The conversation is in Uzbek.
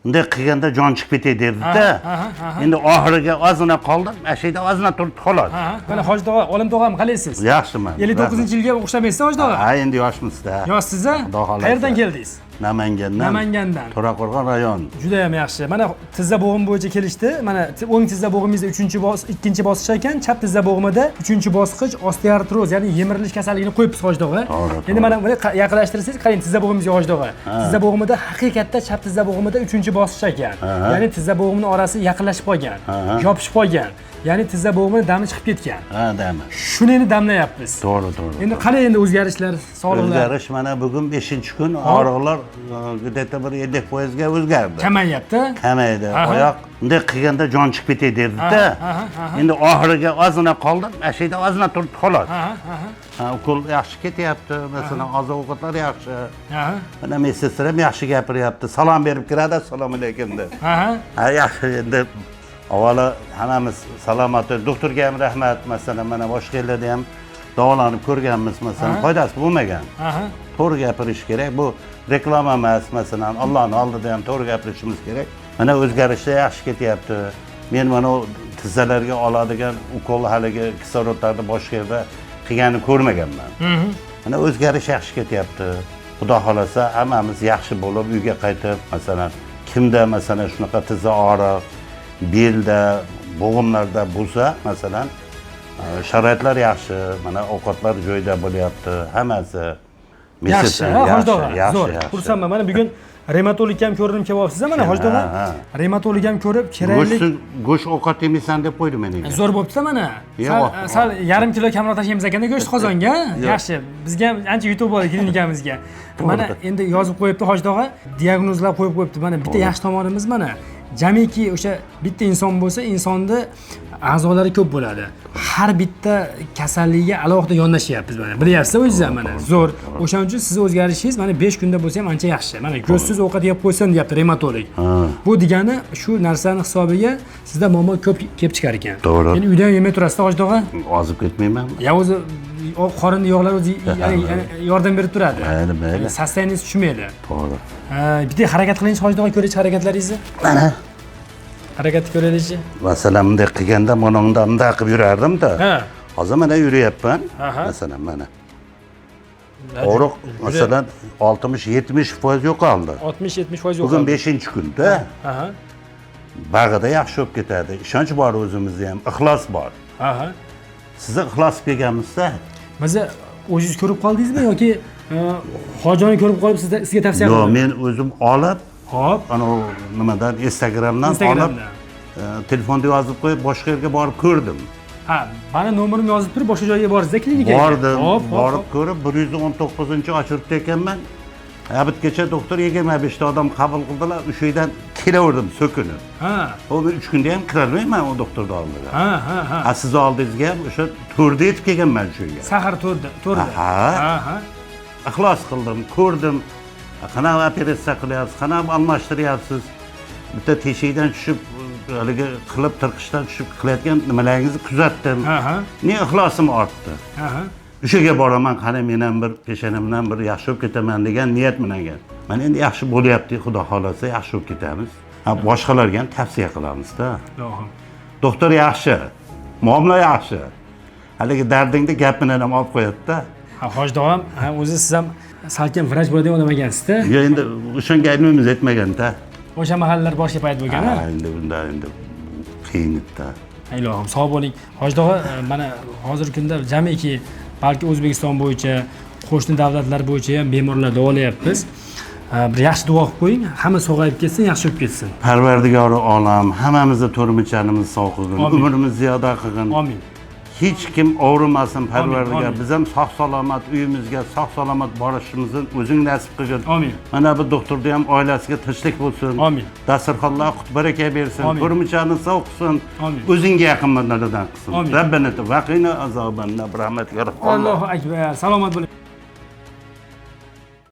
bunday qilganda jon chiqib ketay derdi-da. Endi oxiriga ozgina qoldim, mana shu yerda ozgina turibdi xolos. Mana Hoji tog'a, Olim tog'am qalaysiz? Yaxshiman. 59-yilga o'xshamaysiz Hoji tog'a? Ha, endi yoshmisiz-da. Yoshsiz-a? Qayerdan keldingiz? Namangandan. To'raqo'rg'on rayon. Juda ham yaxshi. Mana tizza bo'g'im bo'yicha kelishdi. Mana o'ng tizza bo'g'imizda 2-bosqich ekan, chap tizza bo'g'imida 3-bosqich osteoartroz, ya'ni yemirilish kasalligini qo'yibsiz Hoji tog'a. Endi mana buni yaqinlashtirsangiz, qarang tizza bo'g'imizga Hoji tog'a. Tizza bo'g'imida haqiqatda chap tizza bo'g'imida 3-bosqich ekan. Ya'ni tizza bo'g'imining orasi yaqinlashib qolgan, yopishib qolgan. Ya'ni tizza bo'g'imining dami chiqib ketgan. Ha, dami. Shuni endi damlayapmiz. To'g'ri. Endi qanday endi o'zgarishlar, sog'lig'lar? O'zgarish mana bugun 5-kun og'riqlar где-то bir 50% ga o'zgardi. Kamayapti. Kamaydi. Oyoq bunday qilganda jon chiqib ketay derdi-da. Endi oxiriga ozgina qoldim, mana shu yerda ozgina turibdi xolos. Ukol yaxshi ketyapti, masalan, oziq-ovqatlar yaxshi. Mana medsister ham yaxshi gapiryapti. Salom berib kiradi, assalomu alaykum deb. Ha, yaxshi endi avvalo hammamiz salomat, doktorga ham rahmat, masalan, mana boshqa yerlarda ham davolanib ko'rganmiz, masalan, foydasi bo'lmagan. To'g'ri gapirish kerak. Bu reklama emas, masalan, Allohning oldida ham to'g'ri gapirishimiz kerak. Mana o'zgarishlar yaxshi ketyapti. Men mana tizzalarga oladigan ukol haligi kislorodlarni boshqa yerda qilganini ko'rmaganman. Mana o'zgarish yaxshi ketyapti. Xudo xolasa hammamiz yaxshi bo'lib uyga qaytib, masalan, kimda masalan shunaqa tizza og'riq, belda, bo'g'imlarda bo'lsa, masalan, sharoitlar yaxshi, mana ovqatlar joyida bo'lyapti, hammasi. Yaxshi, Hoji tog'a, zo'r. Xursandman. Mana bugun revmatolog ham ko'rinib kelyapsiz, mana Hoji tog'a. Revmatolog ham ko'rib, kerakli go'sht ovqat yemaysan deb qo'ydi menga. Zo'r bo'pti-da mana. Sal yarim kilo kamroq tashlaymiz ekanda go'sht qozonga. Yaxshi. Bizga ham ancha yutib bo'ldi klinikamizga. Mana endi yozib qo'yibdi Hoji tog'a, diagnozlar qo'yib qo'yibdi. Mana bitta yaxshi tomonimiz mana. Jamiki o'sha bitta inson bo'lsa, insonda a'zolari ko'p bo'ladi. Har bitta kasallikka alohida yondashyapmiz mana. Bilyapsiz o'zingiz ham mana. Zo'r. O'shaning uchun siz o'zgarishingiz mana 5 kunda bo'lsa ham ancha yaxshi. Mana go'shtsiz ovqat yeb qo'ysin deyapti revmatolog. Bu degani shu narsani hisobiga sizda muammo ko'p kelib chiqar ekan. Endi uyda ham yemay turasiz Hoji tog'a? Ozib ketmaymanmi? Ya o'zi qorinni yog'lar o'zi yordam berib turadi. Mayli. Sostaningiz tushmaydi. To'g'ri. Bitta harakat qiling Hoji tog'a, ko'rish harakatlaringizni. Mana Harakat ko'raylik-chi. masalan, bunday qilganda bunday qilib yurardim-da. Hozir mana yuryapman. Masalan, mana. Og'riq masalan 60-70% yo'qoldi. 60-70% yo'qoldi. Bugun 5-kunda. Bag'ida yaxshi bo'lib ketadi. Ishonch bor o'zimizda ham, ixlos bor. Siz ixlos kelganmisiz? Biz o'zingiz ko'rib qoldingizmi yoki hojoni ko'rib qolib sizga tavsiya qildim? Yo'q, men o'zim olib, hop, ana nimadan Instagramdan olib, telefonda yozib qo'yib boshqa yerga borib ko'rdim. Mana nomerim yozib turib boshqa joyga borsizda klinikaga. Bordim, borib ko'rib 119 ekanman. Abitgacha doktor 25 ta odam qabul qildilar, o'sha yerdan kelaverdim so'kinib. O 3 kunda ham kirolmayman o doktorning oldiga. Siz oldingizga ham o'sha 4da yetib kelganman shu yerga. Sahar 4da. Ixlos qildim, ko'rdim. Qanaqa operatsiya qilyapsiz, qanaqa almashtiryapsiz? Bitta teshikdan tushib, haligi qilib tirqishdan tushib qilayotgan nimalaringizni kuzatdim. Ne ixlosim ortdi. O'shaga boraman, qani men ham bir peshanamdan bir yaxshi bo'lib ketaman degan niyat bilan keldim. Mana endi yaxshi bo'lyapti, xudo xolasa yaxshi bo'lib ketamiz. Boshqalarga ham tavsiya qilamiz-da. Doktor yaxshi, muomala yaxshi. Haligi dardingni gap bilan ham olib qo'yadi-da. Hoji tog'am, o'zi siz ham salkam vrach bo'ladigan odam ekansizda. Yo'q, endi o'shanga ilmimiz yetmagan-da. O'sha mahallalar boshqa payt bo'lgan-a? Endi bunda endi qiyin edi-da. Ilohim, sog' bo'ling. Hoji tog'a, mana hozirgi kunda jamiki balki O'zbekiston bo'yicha, qo'shni davlatlar bo'yicha ham bemorlar davolayapmiz. Bir yaxshi duo qilib qo'ying, hamma sog'ayib ketsin, yaxshi bo'lib ketsin. Parvardigori olam, hammamizni to'rimichlarimiz sog' qilgin, umrimizni ziyoda qilgin. Amin. Hech kim og'rimasin Parvardigor. Biz ham sog'-salomat uyimizga, sog'-salomat borishimizni o'zing nasib qilgin. Amin. Mana bu doktorda ham oilasiga tinchlik bo'lsin. Amin. Dasturxonlar qut baraka bersin. To'rimichlarni sog' qilsin. Amin. O'zingga yaqin bandalardan qilsin. Rabbana vaqina azobanna bi rahmatika. Allohu akbar. Salomat bo'ling.